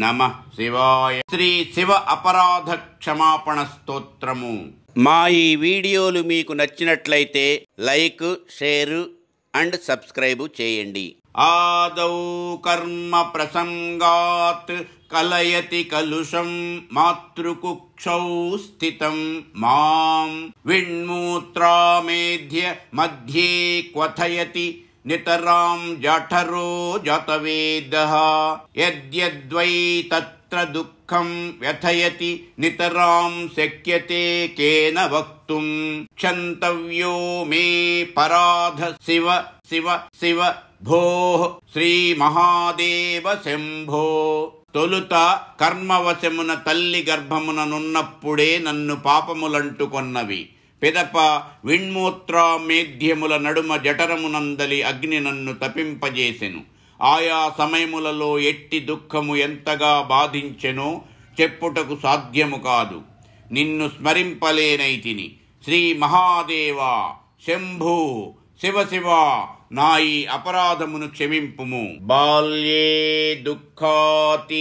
నమః శివాయ. శ్రీ శివ అపరాధ క్షమాపణ స్తోత్రము. మా ఈ వీడియోలు మీకు నచ్చినట్లయితే లైక్, షేర్ అండ్ సబ్స్క్రైబ్ చేయండి. ఆదౌ కర్మ ప్రసంగాత్ కలయతి కలుషం మాతృకుక్షౌ స్థితం మాం విణ్మూత్రామేధ్య మధ్యే క్వథయతి నితరాం జఠరో జతవేదః యద్యద్వై తత్ర దుఃఖం వ్యథయతి నితరాం శక్యతే కేన వక్తుం క్షంతవ్యో మే పరాధ శివ శివ శివ భోః శ్రీ మహాదేవ శంభో. తొలుత కర్మవశమున తల్లి గర్భముననున్నప్పుడే నన్ను పాపములంటుకొన్నవి. పిదప విణ్మూత్రామేధ్యముల నడుమ జఠరమునందలి అగ్ని నన్ను తపింపజేసెను. ఆయా సమయములలో ఎట్టి దుఃఖము ఎంతగా బాధించెనో చెప్పుటకు సాధ్యము కాదు. నిన్ను స్మరింపలేనైతిని. శ్రీ మహాదేవా శంభూ శివ శివ నా ఈ అపరాధమును క్షమింపుము. బాల్యే దుఃఖాతిరేకాన్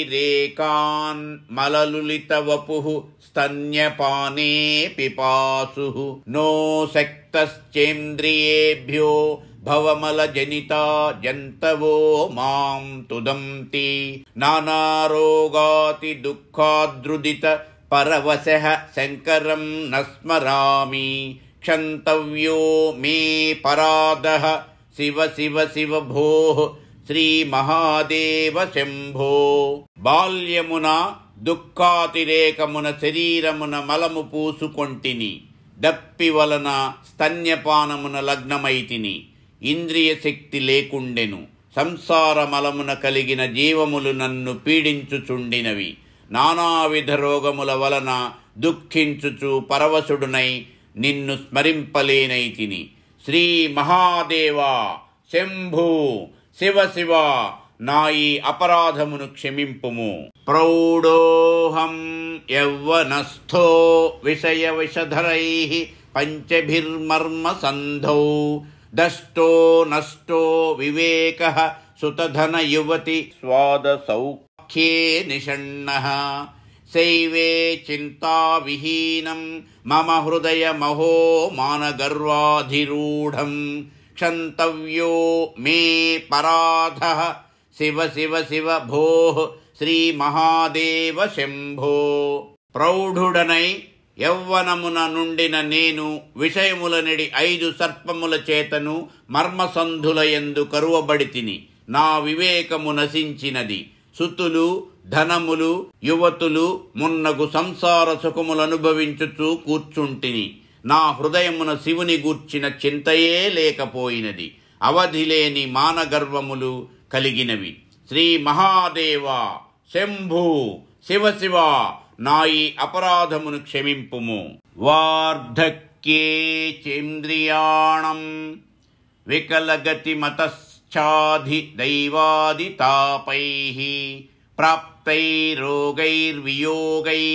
మలలులిత వపుః స్తన్యపానే పిపాసుః నో శక్తశ్చేంద్రియేభ్యో భవమల జనితా జంతవో మాం తుదంతి నానారోగాతి దుఃఖాద్రుదిత పరవశః శంకరం నస్మరామి క్షంతవ్యో మే పరాధః శివ శివ శివ భోః శ్రీ మహాదేవ శంభో. బాల్యమున దుఃఖాతిరేకమున శరీరమున మలము పూసుకొంటిని. దప్పి వలన స్తన్యపానమున లగ్నమైతిని. ఇంద్రియ శక్తి లేకుండెను. సంసార మలమున కలిగిన జీవములు నన్ను పీడించుచుండినవి. నానావిధ రోగముల వలన దుఃఖించుచు పరవశుడునై నిన్ను స్మరింపలేనైతిని. శ్రీ మహాదేవా శంభూ శివ శివ నా ఈ అపరాధమును క్షమింపుము. ప్రౌఢోహం యౌవనస్థో విషయ విషధరైః పంచభిర్మర్మ సంధౌ దష్టో నష్టో వివేకః సుతధన యువతి స్వాద సౌఖ్యే నిషణ్ణః శైవే చింతా విహీనం మమ హృదయ మహో మానగర్వాధిరూఢం క్షంతవ్యో మే పరాధః శివ శివ శివ భోః శ్రీ మహాదేవ శంభో. ప్రౌఢుడనై యౌవనమున నుండిన నేను విషయములనడి 5 సర్పముల చేతను మర్మసంధులయందు కరువబడితిని. నా వివేకము నశించినది. సుతులు, ధనములు, యువతులు మున్నగు సంసార సుఖములనుభవించుచూ కూర్చుంటిని. నా హృదయమున శివుని గూర్చిన చింతయే లేకపోయినది. అవధిలేని మానగర్వములు కలిగినవి. శ్రీ మహాదేవా శంభూ శివ శివ నా ఈ అపరాధమును క్షమింపుము. వార్ధక్యే చేంద్రియాణం వికలగతి మతశ్చాధి దైవాది తాపైః ప్రాప్తైరోగైర్వియోగై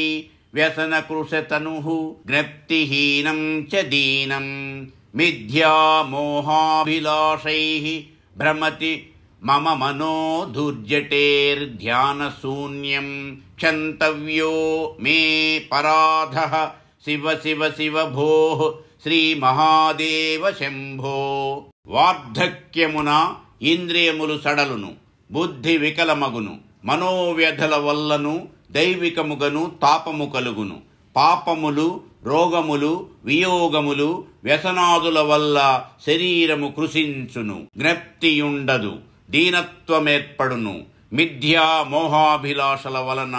వ్యసనకృశతనుః జ్ఞప్తిహీనం చ దీనం మిథ్యా మోహాభిలాషైః భ్రమతి మమ మనో దుర్జటేర్ధ్యానశూన్యం క్షంతవ్యో మే పరాధః శివ శివ శివ భోః శ్రీ మహాదేవ శంభో. వార్ధక్యమున ఇంద్రియములు సడలును, బుద్ధి వికలమగును, మనోవ్యధల వల్లను దైవికముగను తాపము కలుగును. పాపములు, రోగములు, వియోగములు, వ్యసనాదుల వల్ల శరీరము కృశించును. జ్ఞప్తియుండదు, దీనత్వమేర్పడును. మిథ్యా మోహాభిలాషల వలన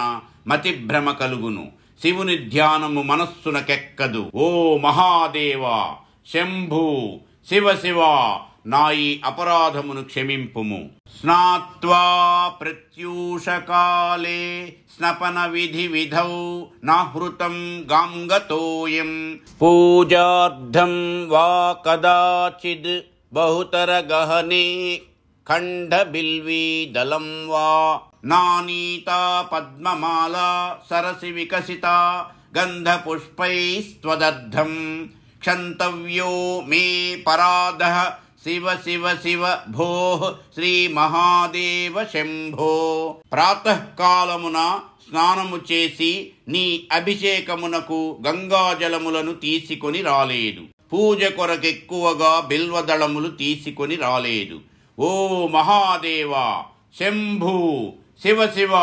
మతిభ్రమ కలుగును. శివుని ధ్యానము మనస్సునకెక్కదు. ఓ మహాదేవా శంభూ శివ శివ నా ఈ అపరాధమును క్షమింపుము. స్నాత్వా ప్రత్యూషకాలే స్నపన విధి విధౌ నాహృతం గాంగతోయం పూజార్థం వా కదాచిద్ బహుతర గహనే ఖండ బిల్వీ దళం వా నానీతా పద్మమాలా సరసి వికసితా గంధ పుష్పైస్త్వదర్థం క్షంతవ్యో మే పరాధః శివ శివ శివ భోః శ్రీ మహాదేవ శంభో. ప్రాతకాలమున స్నానము చేసి నీ అభిషేకమునకు గంగాజలములను తీసుకొని రాలేదు. పూజ కొరకెక్కువగా బిల్వదళములు తీసుకొని రాలేదు. ఓ మహాదేవా శంభూ శివ శివ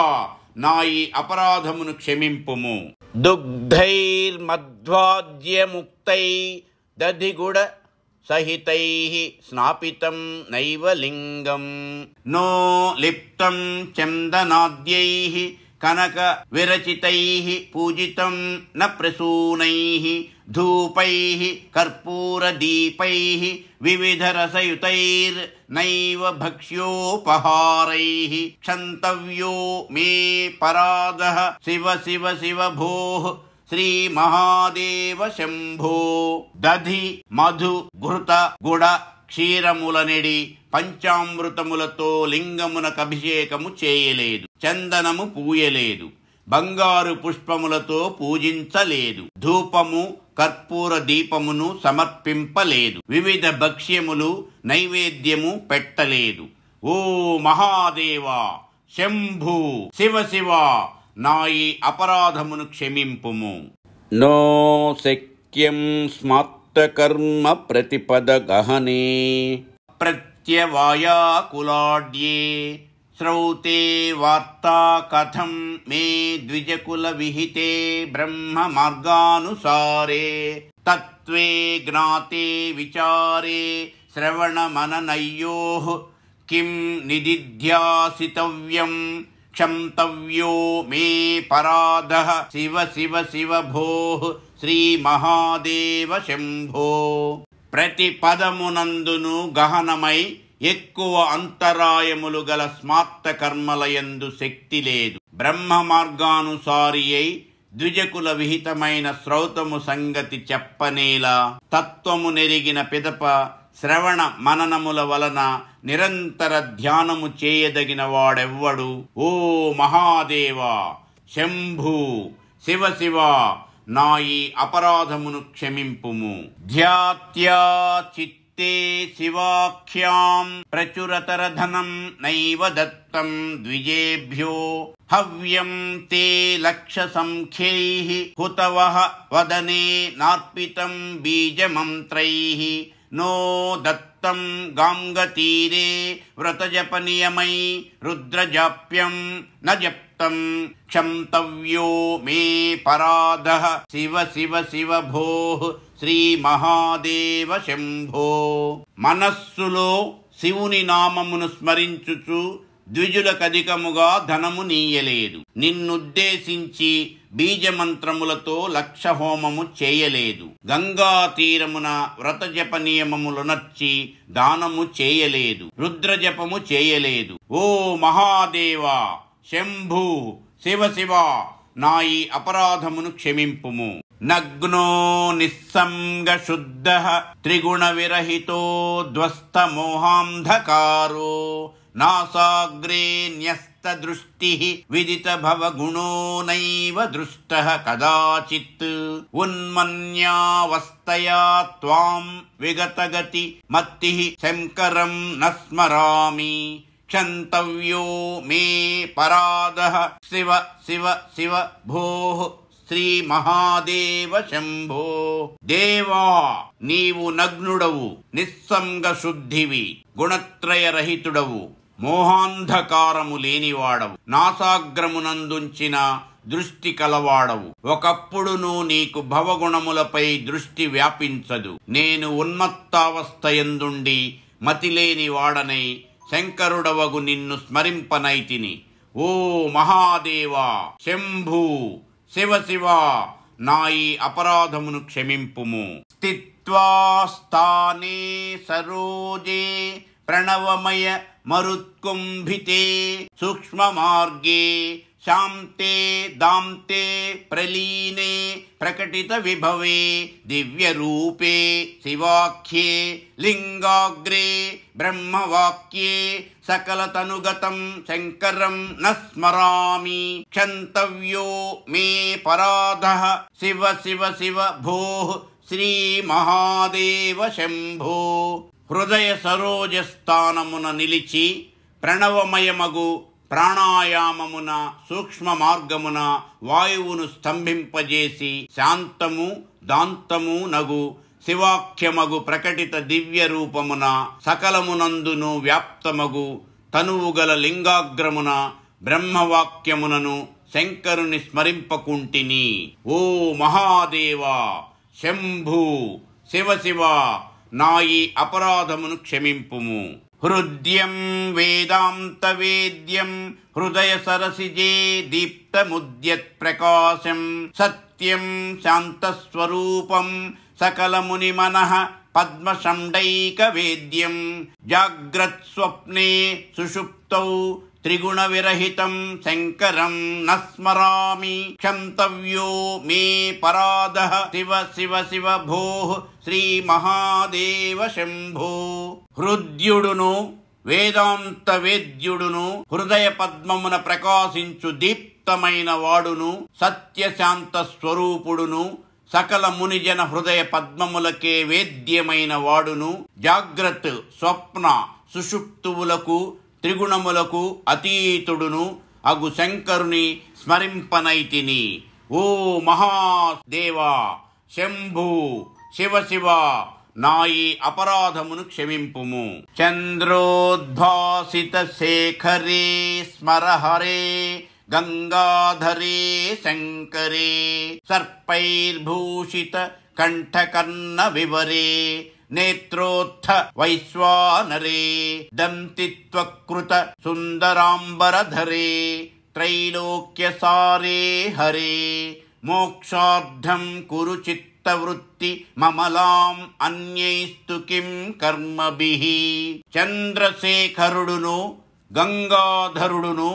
నా ఈ అపరాధమును క్షమింపుము. దుగ్ధైర్మధ్వాజ్యముక్తై దధిగుడ సహితై స్నాపితం నైవ లింగం నో లిప్తం చందనాద్యై కనక విరచితై పూజితం న ప్రసూనై ధూపై కర్పూరదీపై వివిధరసయుతైర్నైవ భక్ష్యోపహారై క్షంతవ్యో మే పరాదః శివ శివ శివ భోః శ్రీ మహాదేవ శంభో. దధి మధు ఘృత గుడ క్షీరములనెడి పంచామృతములతో లింగమునకు అభిషేకము చేయలేదు. చందనము పూయలేదు. బంగారు పుష్పములతో పూజించలేదు. ధూపము కర్పూర దీపమును సమర్పింపలేదు. వివిధ భక్ష్యములు నైవేద్యము పెట్టలేదు. ఓ మహాదేవా శంభూ శివ శివ నా ఈ అపరాధమును క్షమింపుము. నో శక్యం స్మాత్తకర్మ ప్రతిపద గహనే ప్రత్యవాయాకులాడ్యే శ్రౌతే వార్తా కథం మే ద్విజకుల విహితే బ్రహ్మ మార్గానుసారే తత్వే జ్ఞాతే విచారే శ్రవణ మననయ్యోః కిం నిదిధ్యాసితవ్యం క్షంతవ్యో మే పరాదః శివ శివ శివ భోః శ్రీ మహాదేవ శంభో. ప్రతి పదమునందును గహనమై ఎక్కువ అంతరాయములు గల స్మార్త కర్మలయందు శక్తి లేదు. బ్రహ్మ మార్గానుసారి అయి ద్విజకుల విహితమైన శ్రౌతము సంగతి చెప్పనేలా. తత్వము నెరిగిన పిదప శ్రవణ మననముల వలన నిరంతర ధ్యానము చేయదగిన వాడెవ్వడు. ఓ మహాదేవా శంభూ శివ శివ నా ఈ అపరాధమును క్షమింపుము. ధ్యాత్యా చిత్తే శివాఖ్యాం ప్రచురతరధనం నైవ దత్తం ద్విజేభ్యో హవ్యం తే లక్ష సంఖ్యైః హుతవః వదనే నార్పితం బీజమంత్రైః నో దత్తం గాంగతీరే వ్రతజపనియమై రుద్రజాప్యం న జప్తం క్షంతవ్యో మే పరాదః శివ శివ శివ భోః శ్రీ మహాదేవ శంభో. మనస్సులో శివుని నామమును స్మరించుచు ద్విజులకధికముగా ధనము నీయలేదు. నిన్నుద్దేశించి బీజమంత్రములతో లక్ష హోమము చేయలేదు. గంగా తీరమున వ్రతజప నియమములునర్చి దానము చేయలేదు. రుద్రజపము చేయలేదు. ఓ మహాదేవా శంభూ శివ శివ నా ఈ అపరాధమును క్షమింపుము. నగ్నో నిస్సంగ శుద్ధః త్రిగుణ విరహితో ధ్వస్త మోహాంధకారో నాసాగ్రే న్యస్త దృష్టిః విదిత భవగుణో నైవ దృష్టః కదాచిత్ ఉన్మన్యావస్తయా త్వాం విగతగతి మత్తిః శంకరం న స్మరామి క్షంతవ్యో మే పరాదః శివ శివ శివ భోః శ్రీ మహాదేవ శంభో. దేవా నీవు నగ్నుడవు, నిస్సంగ శుద్ధివి, గుణత్రయ రహితుడవు, మోహాంధకారము లేనివాడవు, నాసాగ్రమునందుంచిన దృష్టి కలవాడవు. ఒకప్పుడును నీకు భవగుణములపై దృష్టి వ్యాపించదు. నేను ఉన్మత్తావస్థయందుండి మతిలేని వాడనై శంకరుడవగు నిన్ను స్మరింపనైతిని. ఓ మహాదేవా శంభూ శివ శివ నా ఈ అపరాధమును క్షమింపుము. స్థిత్వా స్థానే సరోజే ప్రణవమయ మరుత్కుంభితే సూక్ష్మ మార్గే శాంతే దాంతే ప్రలీనే ప్రకటిత విభవే దివ్య రూపే శివాఖ్యే లింగాగ్రే బ్రహ్మవాక్యే సకల తనుగతం శంకరం న స్మరామి క్షంతవ్యో మే పరాధః శివ శివ శివ భోః శ్రీ మహాదేవ శంభో. హృదయ సరోజ స్థానమున నిలిచి ప్రణవమయమగు ప్రాణాయామమున సూక్ష్మ మార్గమున వాయువును స్తంభింపజేసి శాంతము దాంతము నగు శివాఖ్యమగు ప్రకటిత దివ్య రూపమున సకలమునందును వ్యాప్తమగు తనువుగల లింగాగ్రమున బ్రహ్మవాక్యమునను శంకరుని స్మరింపకుంటిని. ఓ మహాదేవా, శంభూ, శివ శివ, నా ఈ అపరాధమును క్షమింపుము. హృద్యం వేదాంత వేద్యం హృదయ సరసిజే దీప్తముద్యత్ ప్రకాశం సత్యం శాంతస్వరూపం సకలముని మనః పద్మషండైక వేద్యం జాగ్రత్ స్వప్నే సుషుప్తౌ త్రిగుణ విరహితం శంకరం న స్మరామి క్షంతవ్యో మే పరాధః శివ శివ శివ భోః శ్రీ మహాదేవ శంభో. హృద్యుడును వేదాంత వేద్యుడును హృదయ పద్మమున ప్రకాశించు దీప్తమైన వాడును సత్యశాంత స్వరూపుడును సకల మునిజన హృదయ పద్మములకే వేద్యమైన వాడును జాగ్రత్త స్వప్న సుషుప్తువులకు త్రిగుణములకు అతీతుడును అగు శంకరుని స్మరింపనైతిని. ఓ మహాదేవా, శంభూ, శివ శివ, నా ఈ అపరాధమును క్షమింపుము. చంద్రోద్భాసిత శేఖరే స్మరహరే గంగాధరే శంకరే సర్పైర్భూషిత కంఠకర్ణ వివరే నేత్రోత్థ వైశ్వానరే దంతిత్వకృత సుందరాంబరధరే త్రైలోక్యసారే హరే మోక్షార్థం కురు చిత్తవృత్తి మమలాం అన్యైస్తు కిం కర్మభిః. చంద్రశేఖరుడును గంగాధరుడును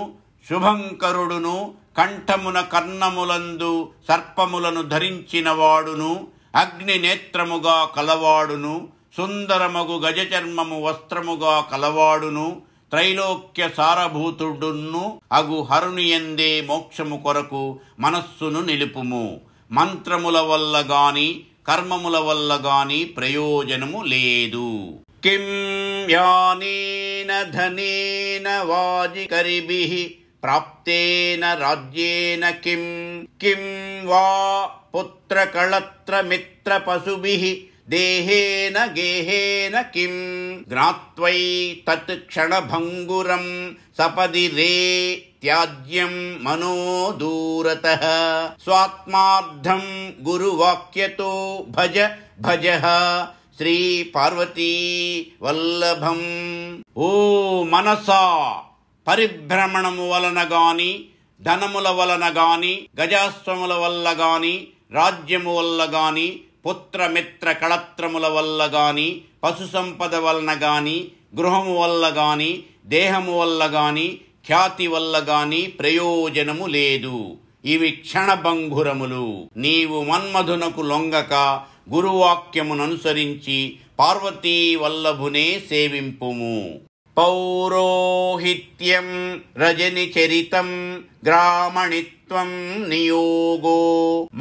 శుభంకరుడును కంఠమున కర్ణములందు సర్పములను ధరించిన వాడును అగ్ని నేత్రముగా కలవాడును సుందరమగు గజచర్మము వస్త్రముగా కలవాడును త్రైలోక్య సారభూతుడును అగు హరునియందే మోక్షము కొరకు మనస్సును నిలుపుము. మంత్రముల వల్ల గాని కర్మముల వల్ల గాని ప్రయోజనము లేదు. కిం యానేన ధనేన వాజికరిభిః ప్రాప్తేన రాజ్యేన కిం కిం వా పుత్రకళత్ర మిత్ర పశుభిః దేహేన గేహేన కిం జ్ఞాత్వై తత్ క్షణభంగురం సపది రే త్యాజ్యం మనో దూరతః స్వాత్మార్థం గురువాక్యతో భజ భజః శ్రీ పార్వతీ వల్లభం. ఓ మనసా, పరిభ్రమణము వలన గాని ధనముల వలన గాని గజాశ్వముల వల్ల గాని రాజ్యము వల్ల గాని పుత్రమిత్ర కళత్రముల వల్ల గాని పశు సంపద వలన గాని గృహము వల్ల గాని దేహము వల్ల గాని ఖ్యాతి వల్ల గాని ప్రయోజనము లేదు. ఇవి క్షణభంగురములు. నీవు మన్మధునకు లొంగక గురువాక్యముననుసరించి పార్వతీ వల్లభునే సేవింపుము. పౌరోహిత్యం రజని చరితం గ్రామణిత్వం నియోగో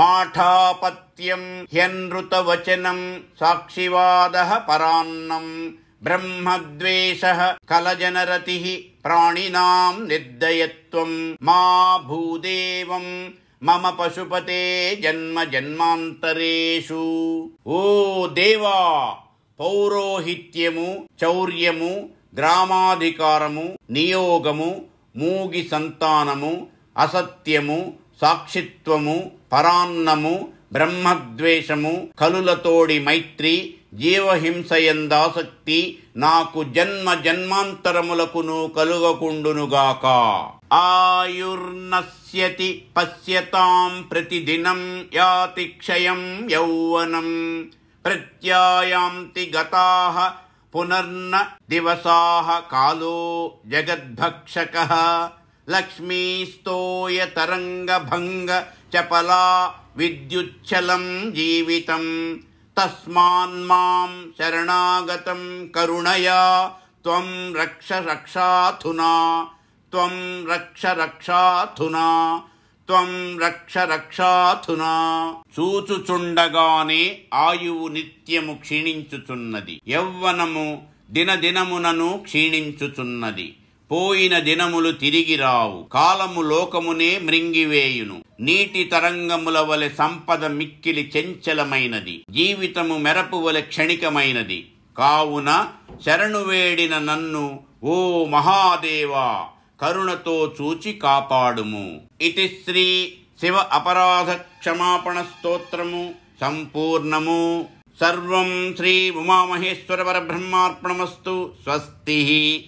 మాఠాపత్యం హ్యనృతవచనం సాక్షివాదః పరాన్నం బ్రహ్మద్వేషః కలజనరతిః ప్రాణినాం నిర్దయత్వం మా భూదేవం మమ పశుపతే జన్మ జన్మాంతరేషు. ఓ దేవా, పౌరోహిత్యము, చౌర్యము, గ్రామాధికారము, నియోగము, మూగి సంతానము, అసత్యము, సాక్షిత్వము, పరాన్నము, బ్రహ్మద్వేషము, కలులతోడి మైత్రి, జీవహింసయందాసక్తి నాకు జన్మ జన్మాంతరములకును కలుగకుండునుగాక. ఆయుర్నశ్యతి పశ్యతాం ప్రతిదినం యాతి క్షయం యౌవనం ప్రత్యాయాంతి గతాః పునర్న దివసాః కాలో జగద్భక్షకః లక్ష్మీస్తోయ తరంగభంగ చపలా విద్యుచ్చలం జీవితం తస్మాన్మాం శరణాగతం కరుణయా త్వం రక్ష రక్షాధునా త్వం రక్ష రక్షాధునా త్వం రక్ష రక్షాధునా. చూచుచుండగానే ఆయువు నిత్యము క్షీణించుచున్నది, యవ్వనము దినదినమునను క్షీణించుచున్నది. పోయిన దినములు తిరిగి రావు, కాలము లోకమునే మృంగివేయును. నీటి తరంగముల వలె సంపద మిక్కిలి చంచలమైనది, జీవితము మెరపు వలె క్షణికమైనది. కావున శరణు వేడిన నన్ను ఓ మహాదేవా కరుణతో చూచి కాపాడుము. ఇతి శ్రీ శివ అపరాధ క్షమాపణ స్తోత్రము సంపూర్ణము. సర్వం శ్రీ ఉమామహేశ్వర పరబ్రహ్మార్పణమస్తు. స్వస్తి.